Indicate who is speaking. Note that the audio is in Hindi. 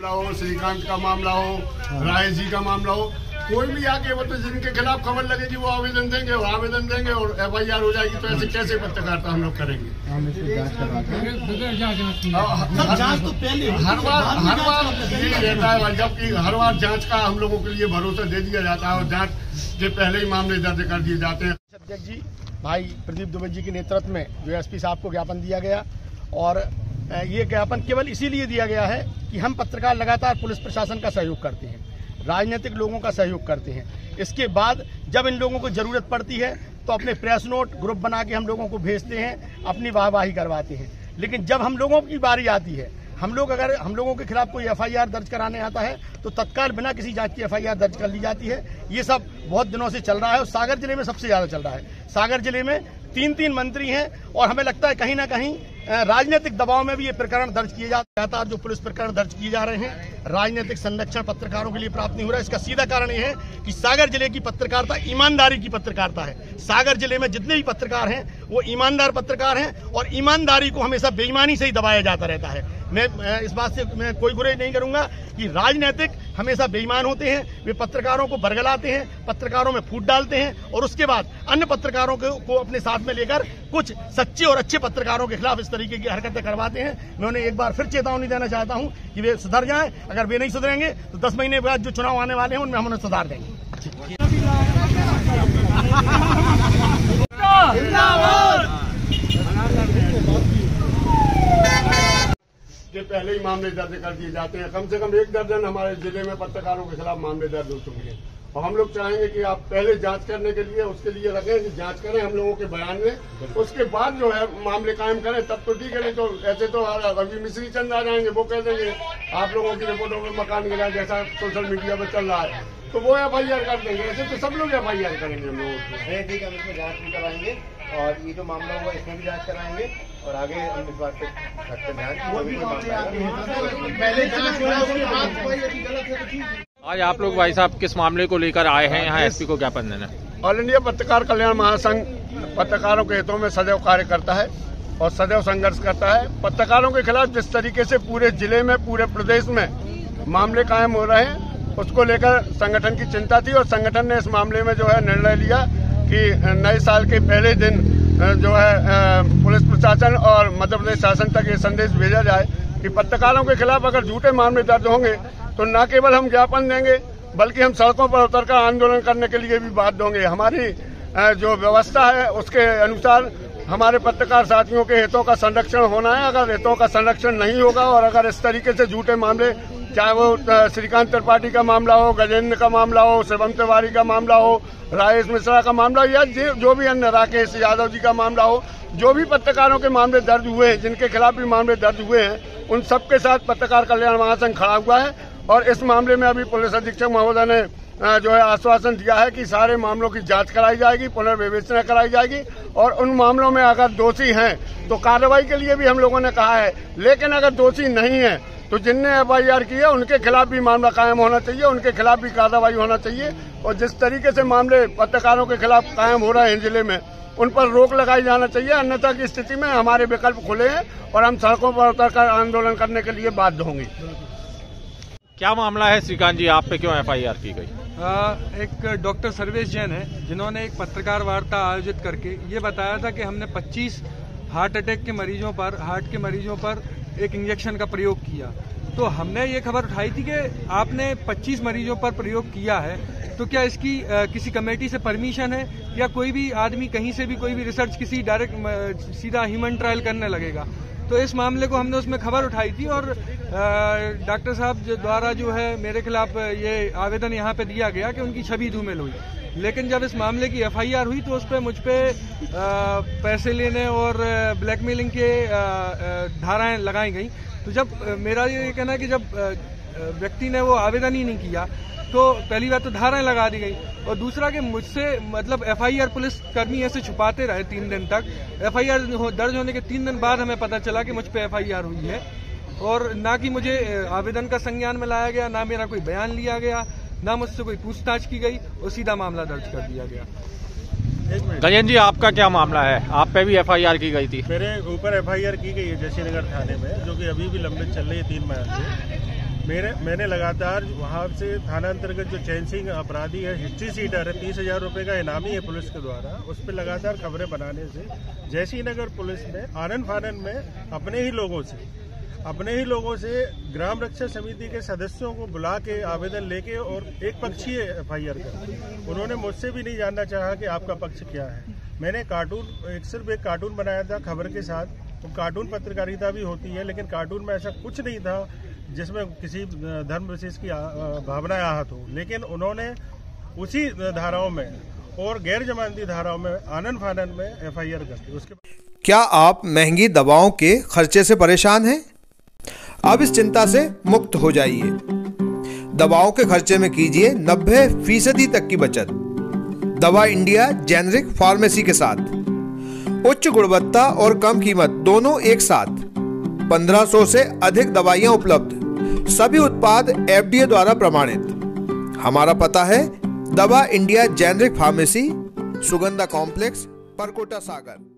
Speaker 1: मामला हो, श्रीकांत का मामला हो, राय जी का मामला हो, कोई भी आके वो तो जिनके खिलाफ खबर लगेगी वो आवेदन देंगे और FIR हो जाएगी। तो ऐसे कैसे पत्रकारिता हम लोग करेंगे?
Speaker 2: जांच तो पहले
Speaker 1: हर बार ये रहता है, जबकि हर बार जांच का हम लोगों के लिए भरोसा दे दिया जाता है और जांच के पहले ही मामले दर्ज कर दिए जाते हैं।
Speaker 2: अध्यक्ष जी भाई प्रदीप दुबे जी के नेतृत्व में जो SP साहब को ज्ञापन दिया गया, और ये ज्ञापन केवल इसीलिए दिया गया है कि हम पत्रकार लगातार पुलिस प्रशासन का सहयोग करते हैं, राजनीतिक लोगों का सहयोग करते हैं। इसके बाद जब इन लोगों को जरूरत पड़ती है तो अपने प्रेस नोट ग्रुप बना के हम लोगों को भेजते हैं, अपनी वाहवाही करवाते हैं। लेकिन जब हम लोगों की बारी आती है, अगर हम लोगों के खिलाफ कोई FIR दर्ज कराने आता है तो तत्काल बिना किसी जांच की FIR दर्ज कर ली जाती है। ये सब बहुत दिनों से चल रहा है और सागर जिले में सबसे ज्यादा चल रहा है। सागर जिले में 3 मंत्री हैं और हमें लगता है कहीं ना कहीं राजनीतिक दबाव में भी ये प्रकरण दर्ज किए जाते हैं। जो पुलिस प्रकरण दर्ज किए जा रहे हैं, राजनीतिक संरक्षण पत्रकारों के लिए प्राप्त नहीं हो रहा है। इसका सीधा कारण ये है कि सागर जिले की पत्रकारिता ईमानदारी की पत्रकारिता है। सागर जिले में जितने भी पत्रकार हैं वो ईमानदार पत्रकार हैं और ईमानदारी को हमेशा बेईमानी से ही दबाया जाता रहता है। मैं इस बात से मैं कोई गुरेज नहीं करूंगा कि राजनीतिक हमेशा बेईमान होते हैं, वे पत्रकारों को बरगलाते हैं, पत्रकारों में फूट डालते हैं और उसके बाद अन्य पत्रकारों को अपने साथ में लेकर कुछ सच्चे और अच्छे पत्रकारों के खिलाफ इस तरीके की हरकतें करवाते हैं। मैं उन्हें एक बार फिर चेतावनी देना चाहता हूं कि वे सुधर जाएं। अगर वे नहीं सुधरेंगे तो 10 महीने बाद जो चुनाव आने वाले हैं उनमें हम उन्हें सुधार देंगे।
Speaker 1: के पहले ही मामले दर्ज कर दिए जाते हैं। कम से कम 1 दर्जन हमारे जिले में पत्रकारों के खिलाफ मामले दर्ज हो चुके हैं और हम लोग चाहेंगे कि आप पहले जांच करने के लिए उसके लिए रखें कि जांच करें हम लोगों के बयान में, उसके बाद जो है मामले कायम करें, तब तो ठीक है। नहीं तो ऐसे तो रवि मिश्री चंद आ जाएंगे, वो कह देंगे आप लोगों की रिपोर्टों में मकान गिरा जैसा सोशल मीडिया पर चल रहा है, तो वो FIR कर देंगे। ऐसे तो सब लोग FIR करेंगे हम लोगों को।
Speaker 3: ठीक है, हम इसमें जांच भी कराएंगे और ये जो मामला हुआ इसमें भी जांच कराएंगे और आगे हम इस बात पे रखते ध्यान।
Speaker 4: आज आप लोग भाई साहब किस मामले को लेकर आए हैं यहाँ SP को ज्ञापन देने?
Speaker 1: ऑल इंडिया पत्रकार कल्याण महासंघ पत्रकारों के हितों में सदैव कार्य करता है और सदैव संघर्ष करता है। पत्रकारों के खिलाफ जिस तरीके से पूरे जिले में, पूरे प्रदेश में मामले कायम हो रहे हैं, उसको लेकर संगठन की चिंता थी और संगठन ने इस मामले में जो है निर्णय लिया कि नए साल के पहले दिन जो है पुलिस प्रशासन और मध्य प्रदेश शासन तक ये संदेश भेजा जाए कि पत्रकारों के खिलाफ अगर झूठे मामले दर्ज होंगे तो न केवल हम ज्ञापन देंगे बल्कि हम सड़कों पर उतरकर आंदोलन करने के लिए भी बाध्य होंगे। हमारी जो व्यवस्था है उसके अनुसार हमारे पत्रकार साथियों के हितों का संरक्षण होना है। अगर हितों का संरक्षण नहीं होगा और अगर इस तरीके से झूठे मामले, चाहे वो श्रीकांत त्रिपाठी का मामला हो, गजेंद्र का मामला हो, शिवम तिवारी का मामला हो, राजेश मिश्रा का मामला या जो भी अन्य, राकेश यादव जी का मामला हो, जो भी पत्रकारों के मामले दर्ज हुए हैं, जिनके खिलाफ भी मामले दर्ज हुए हैं, उन सबके साथ पत्रकार कल्याण महासंघ खड़ा हुआ है। और इस मामले में अभी पुलिस अधीक्षक महोदय ने जो है आश्वासन दिया है कि सारे मामलों की जांच कराई जाएगी, पुनर्विवेचना कराई जाएगी और उन मामलों में अगर दोषी हैं तो कार्रवाई के लिए भी हम लोगों ने कहा है। लेकिन अगर दोषी नहीं है तो जिनने FIR की है उनके खिलाफ भी मामला कायम होना चाहिए, उनके खिलाफ भी कार्रवाई होना चाहिए। और जिस तरीके से मामले पत्रकारों के खिलाफ कायम हो रहे हैं जिले में, उन पर रोक लगाई जाना चाहिए। अन्यथा की स्थिति में हमारे विकल्प खुले हैं और हम सड़कों पर उतरकर आंदोलन करने के लिए बाध्य होंगे।
Speaker 4: क्या मामला है श्रीकांत जी, आप पे क्यों FIR की गई?
Speaker 5: एक डॉक्टर सर्वेश जैन है जिन्होंने एक पत्रकार वार्ता आयोजित करके ये बताया था कि हमने 25 हार्ट अटैक के मरीजों पर, हार्ट के मरीजों पर एक इंजेक्शन का प्रयोग किया। तो हमने ये खबर उठाई थी कि आपने 25 मरीजों पर प्रयोग किया है, तो क्या इसकी किसी कमेटी से परमिशन है या कोई भी आदमी कहीं से भी कोई भी रिसर्च किसी डायरेक्ट सीधा ह्यूमन ट्रायल करने लगेगा? तो इस मामले को हमने उसमें खबर उठाई थी और डॉक्टर साहब द्वारा जो है मेरे खिलाफ ये आवेदन यहाँ पे दिया गया कि उनकी छवि धूमिल हुई। लेकिन जब इस मामले की FIR हुई तो उस पर मुझ पर पैसे लेने और ब्लैकमेलिंग के धाराएं लगाई गई। तो जब मेरा ये कहना है कि जब व्यक्ति ने वो आवेदन ही नहीं किया तो पहली बात तो धाराएं लगा दी गई और दूसरा कि मुझसे मतलब FIR पुलिस कर्मी ऐसे छुपाते रहे 3 दिन तक। FIR दर्ज होने के 3 दिन बाद हमें पता चला कि मुझ पे FIR हुई है और ना कि मुझे आवेदन का संज्ञान में लाया गया, ना मेरा कोई बयान लिया गया, ना मुझसे कोई पूछताछ की गई और सीधा मामला दर्ज कर दिया गया।
Speaker 4: गजेंद्र जी, आपका क्या मामला है? आप पे भी FIR की गई थी?
Speaker 6: मेरे ऊपर FIR की गई है जयश्री नगर थाने में, जो कि अभी भी लंबित चल रही है 3 महीने से। मैंने लगातार वहाँ से थाना अंतर्गत जो चैन सिंह अपराधी है, हिस्ट्री सीटर है, 30,000 रुपये का इनामी है पुलिस के द्वारा, उस पर लगातार खबरें बनाने से जैसी नगर पुलिस ने आनन फानन में अपने ही लोगों से ग्राम रक्षा समिति के सदस्यों को बुला के आवेदन लेके और एक पक्षीय FIR कर, उन्होंने मुझसे भी नहीं जानना चाहा कि आपका पक्ष क्या है। मैंने सिर्फ एक कार्टून बनाया था खबर के साथ, तो कार्टून पत्रकारिता भी होती है, लेकिन कार्टून में ऐसा कुछ नहीं था जिसमें किसी धर्म विशेष की भावनाएं आहत हो, लेकिन उन्होंने उसी धाराओं में और गैर जमानती धाराओं में आनन फानन में FIR कर दी। उसके
Speaker 7: क्या आप महंगी दवाओं के खर्चे से परेशान हैं? अब इस चिंता से मुक्त हो जाइए। दवाओं के खर्चे में कीजिए 90% तक की बचत दवा इंडिया जेनेरिक फार्मेसी के साथ। उच्च गुणवत्ता और कम कीमत दोनों एक साथ। 1500 से अधिक दवाइयां उपलब्ध, सभी उत्पाद FDA द्वारा प्रमाणित। हमारा पता है Dawa India generic pharmacy, Sugandha complex, Parkota सागर।